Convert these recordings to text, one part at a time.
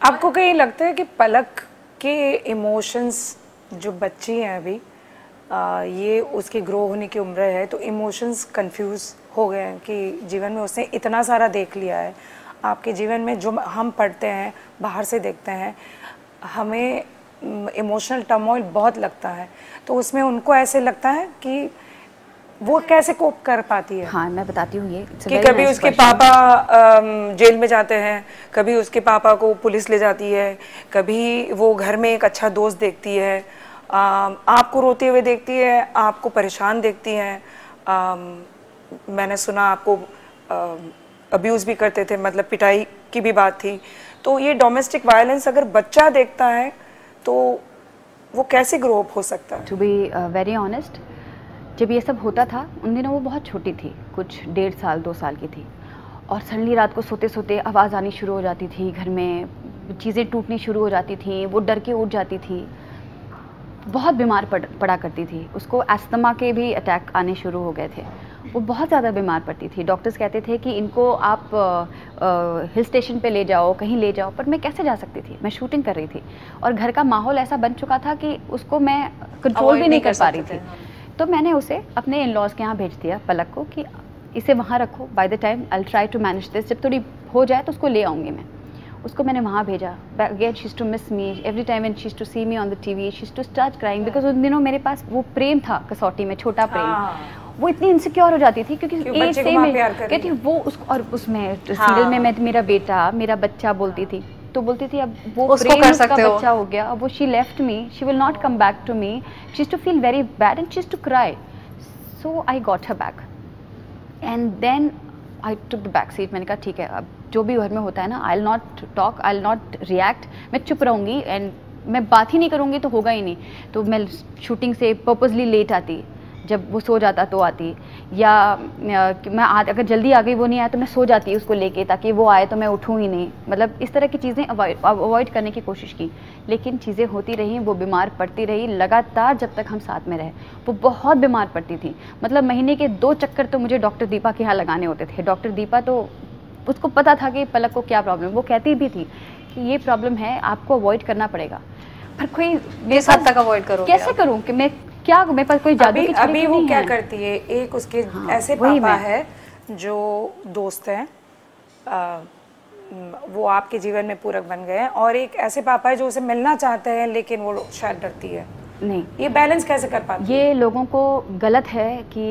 आपको कहीं लगता है कि पलक के इमोशंस, जो बच्ची हैं अभी, ये उसके ग्रो होने की उम्र है, तो इमोशंस कंफ्यूज हो गए हैं कि जीवन में उसने इतना सारा देख लिया है। आपके जीवन में जो हम पढ़ते हैं, बाहर से देखते हैं, हमें इमोशनल टर्मोइल बहुत लगता है, तो उसमें उनको ऐसे लगता है कि वो कैसे कोप कर पाती है? हाँ, मैं बताती हूँ ये कि कभी उसके पापा जेल में जाते हैं, कभी उसके पापा को पुलिस ले जाती है, कभी वो घर में एक अच्छा दोस्त देखती है, आपको रोते हुए देखती है, आपको परेशान देखती है। मैंने सुना आपको अब्यूज़ भी करते थे, मतलब पिटाई की भी बात थी। तो ये डोमेस्टिक वायलेंस अगर बच्चा देखता है तो वो कैसे ग्रो अप हो सकता है? टू बी वेरी ऑनेस्ट, जब ये सब होता था उन दिनों वो बहुत छोटी थी, कुछ 1.5 साल 2 साल की थी, और सडनली रात को सोते सोते आवाज़ आनी शुरू हो जाती थी, घर में चीज़ें टूटनी शुरू हो जाती थी, वो डर के उठ जाती थी, बहुत बीमार पड़ा करती थी, उसको एस्थमा के भी अटैक आने शुरू हो गए थे, वो बहुत ज़्यादा बीमार पड़ती थी। डॉक्टर्स कहते थे कि इनको आप हिल स्टेशन पे ले जाओ, कहीं ले जाओ, पर मैं कैसे जा सकती थी, मैं शूटिंग कर रही थी और घर का माहौल ऐसा बन चुका था कि उसको मैं कंट्रोल भी नहीं कर पा रही थी। तो मैंने उसे अपने इन लॉज के यहाँ भेज दिया, पलक को, कि इसे वहाँ रखो, by the time I try to manage this, जब थोड़ी हो जाए तो उसको ले आऊँगी मैं। उसको मैंने वहाँ भेजा। Again she is to miss me every time and she is to see me on the TV, she is to start crying, because उन दिनों मेरे पास वो प्रेम था कसौटी में, छोटा प्रेम। वो इतनी इनसिक्योर हो जाती थी क्योंकि एज से में कहती वो उसको, और उसमें सीरियल में मैं मेरा बेटा, मेरा बच्चा बोलती थी, तो बोलती थी अब वो प्रेम उसका बच्चा हो गया, अब वो she left me, she will not come back to me, she is to feel very bad and she is to cry. So I got her back and then I took the back seat. मैंने कहा ठीक है, अब जो भी घर में होता है ना, I will not talk, I will not react, मैं चुप रहूँगी एंड मैं बात ही नहीं करूँगी तो होगा ही नहीं। तो मैं शूटिंग से पर्पसली लेट आती, जब वो सो जाता तो आती, या मैं अगर जल्दी आ गई वो नहीं आया तो मैं सो जाती उसको लेके, ताकि वो आए तो मैं उठूँ ही नहीं। मतलब इस तरह की चीज़ें अवॉइड करने की कोशिश की, लेकिन चीज़ें होती रहीं, वो बीमार पड़ती रही लगातार जब तक हम साथ में रहे। वो बहुत बीमार पड़ती थी, मतलब महीने के 2 चक्कर तो मुझे डॉक्टर दीपा के यहाँ लगाने होते थे। डॉक्टर दीपा तो उसको पता था कि पलक को क्या प्रॉब्लम, वो कहती भी थी कि ये प्रॉब्लम है, आपको अवॉइड करना पड़ेगा। पर कोई किस हद तक अवॉइड करूँ, कैसे करूँ कि मैं क्या, मेरे पास कोई जादू की अभी वो क्या करती है, एक उसके ऐसे पापा है जो दोस्त हैं, वो आपके जीवन में पूरक बन गए हैं, और एक ऐसे पापा है जो उसे मिलना चाहते हैं लेकिन वो शायद डरती है। नहीं, ये बैलेंस कैसे कर पाते? ये लोगों को गलत है कि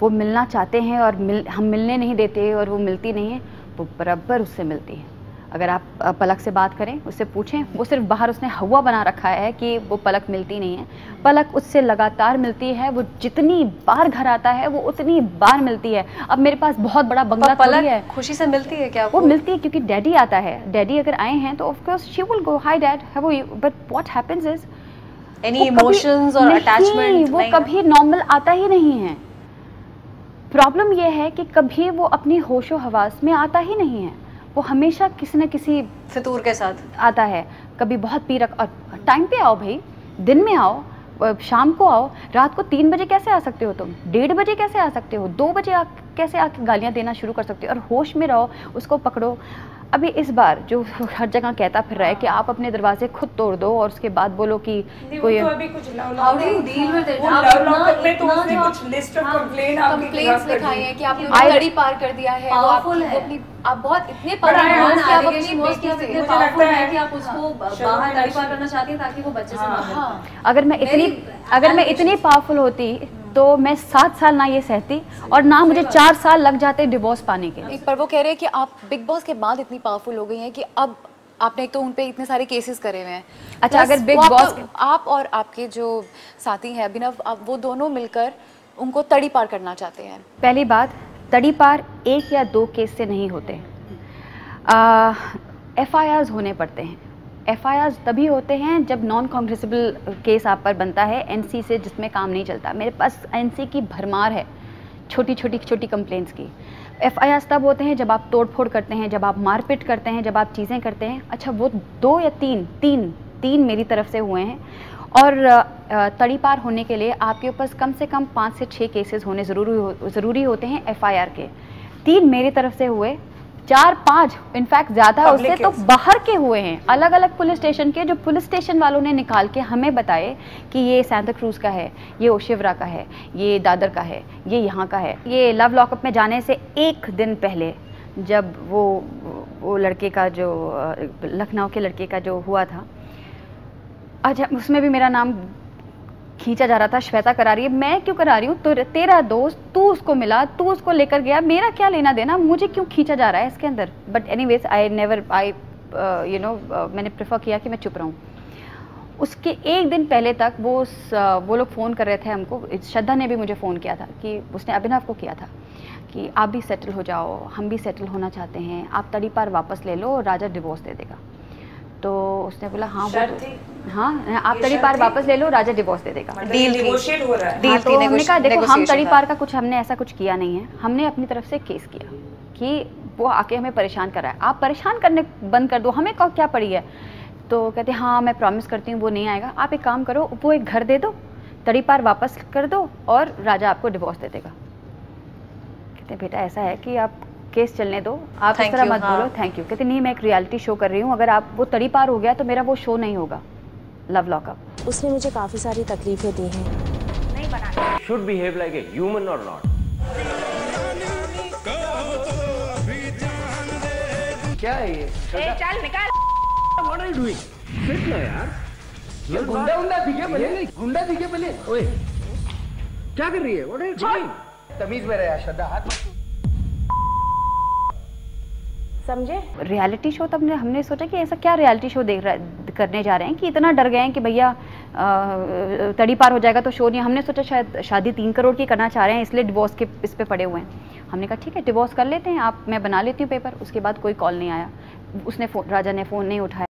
वो मिलना चाहते हैं और हम मिलने नहीं देते और वो मिलती नहीं है, वो बराबर उससे मिलती है। अगर आप पलक से बात करें, उससे पूछें, वो सिर्फ बाहर उसने हवा बना रखा है कि वो पलक मिलती नहीं है। पलक उससे लगातार मिलती है, वो जितनी बार घर आता है वो उतनी बार मिलती है। अब मेरे पास बहुत बड़ा बंगला थोड़ी है। खुशी से मिलती है क्या? वो मिलती है क्योंकि डैडी आता है, डैडी अगर आए हैं तो of course she will go, hi dad, how are you, but what happens is any emotions और अटैचमेंट वो कभी नॉर्मल आता ही नहीं है। प्रॉब्लम ये है कि कभी वो अपनी होशो हवास में आता ही नहीं है, वो हमेशा किसी न किसी फितूर के साथ आता है। कभी बहुत पी रख, और टाइम पे आओ भाई, दिन में आओ, शाम को आओ, रात को 3 बजे कैसे आ सकते हो तुम, 1:30 बजे कैसे आ सकते हो, 2 बजे कैसे आके गालियाँ देना शुरू कर सकते हो, और होश में रहो, उसको पकड़ो। अभी इस बार जो हर जगह कहता फिर रहा है कि आप अपने दरवाजे खुद तोड़ दो और उसके बाद बोलो कि कोई, तो अभी कुछ कंप्लेंट्स लिखाई है कि आपने लड़ी पार कर दिया है, पावरफुल है, आप बहुत इतने पावरफुल हैं, आप अपनी बेटी से इतने पावरफुल हैं कि आप उसको बाहर लड़ी पार करना चाहती हैं ताकि वो बच्चे से ना मिले। अगर मैं इतनी पावरफुल होती तो मैं 7 साल ना ये सहती और ना मुझे 4 साल लग जाते डिवोर्स पाने के। पर वो कह रहे हैं कि आप बिग बॉस के बाद इतनी पावरफुल हो गई हैं कि अब आपने एक तो उन पे इतने सारे केसेस करे हुए हैं। अच्छा, अगर बिग बॉस आप और आपके जो साथी हैं अभिनव, आप वो दोनों मिलकर उनको तड़ी पार करना चाहते हैं। पहली बात, तड़ी पार 1 या 2 केस से नहीं होते, FIRs होने पड़ते हैं। FIRs तभी होते हैं जब नॉन कॉन्ग्रेसिबल केस आप पर बनता है NC से, जिसमें काम नहीं चलता। मेरे पास NC की भरमार है, छोटी कंप्लेंट्स की। FIRs तब होते हैं जब आप तोड़फोड़ करते हैं, जब आप मारपीट करते हैं, जब आप चीज़ें करते हैं। अच्छा, वो 2 या 3 मेरी तरफ से हुए हैं, और तड़ी पार होने के लिए आपके ऊपर कम से कम 5 से 6 केसेस होने ज़रूरी होते हैं FIR के। 3 मेरी तरफ से हुए, 4-5 इनफैक्ट ज़्यादा Public उससे तो case। बाहर के हुए हैं, अलग अलग पुलिस स्टेशन के, जो पुलिस स्टेशन वालों ने निकाल के हमें बताए कि ये सांता क्रूज का है, ये ओशिवरा का है, ये दादर का है, ये यहाँ का है। ये लव लॉकअप में जाने से एक दिन पहले जब वो लड़के का जो लखनऊ के लड़के का जो हुआ था, अच्छा उसमें भी मेरा नाम खींचा जा रहा था, श्वेता करा रही है, मैं क्यों करा रही हूँ? तो तेरा दोस्त, तू उसको मिला, तू उसको लेकर गया, मेरा क्या लेना देना, मुझे क्यों खींचा जा रहा है इसके अंदर? बट एनीवेज मैंने प्रेफर किया कि मैं चुप रहूँ। उसके एक दिन पहले तक वो लोग फ़ोन कर रहे थे हमको, श्रद्धा ने भी मुझे फ़ोन किया था, कि उसने अभिनव को किया था कि आप भी सेटल हो जाओ, हम भी सेटल होना चाहते हैं, आप तड़ी पार वापस ले लो, राजा डिवोर्स दे देगा। तो उसने बोला हाँ हाँ आप तड़ी पार वापस ले लो, राजा डिवोर्स दे देगा। डील नेगोशिएट हो रहा है। हाँ, तो हमने कहा देखो हम तड़ी पार का कुछ, हमने ऐसा कुछ किया नहीं है, हमने अपनी तरफ से केस किया कि वो आके हमें परेशान कर रहा है, आप परेशान करने बंद कर दो, हमें क्या पड़ी है। तो कहते हाँ मैं प्रॉमिस करती हूँ वो नहीं आएगा, आप एक काम करो, वो एक घर दे दो, तड़ी पार वापस कर दो और राजा आपको डिवोर्स दे देगा। कहते बेटा ऐसा है कि आप केस चलने दो, आप इस तरह मत बोलो। Thank you. कहते नहीं मैं एक रियलिटी शो कर रही हूँ, अगर आप वो तड़ी पार हो गया तो मेरा वो शो नहीं होगा लव लॉकअप। उसने मुझे काफ़ी सारी तकलीफें दी हैं। नहीं बना should behave like a human or not? क्या है ये? चल निकाल। What are you doing? Sit ना यार। ये गुंडा दिखे पहले, गुंडा दिखे पहले। ओए, क्या कर रही है? What are you doing? तमीज में रहा श्रद्धा, हाथ समझे? रियलिटी शो तब हमने सोचा कि ऐसा क्या रियलिटी शो करने जा रहे हैं कि इतना डर गए हैं कि भैया तड़ी पार हो जाएगा तो शो नहीं। हमने सोचा शायद शादी 3 करोड़ की करना चाह रहे हैं, इसलिए डिवोर्स के इस पे पड़े हुए हैं। हमने कहा ठीक है डिवोर्स कर लेते हैं, आप मैं बना लेती हूँ पेपर। उसके बाद कोई कॉल नहीं आया, उसने राजा ने फ़ोन नहीं उठाया।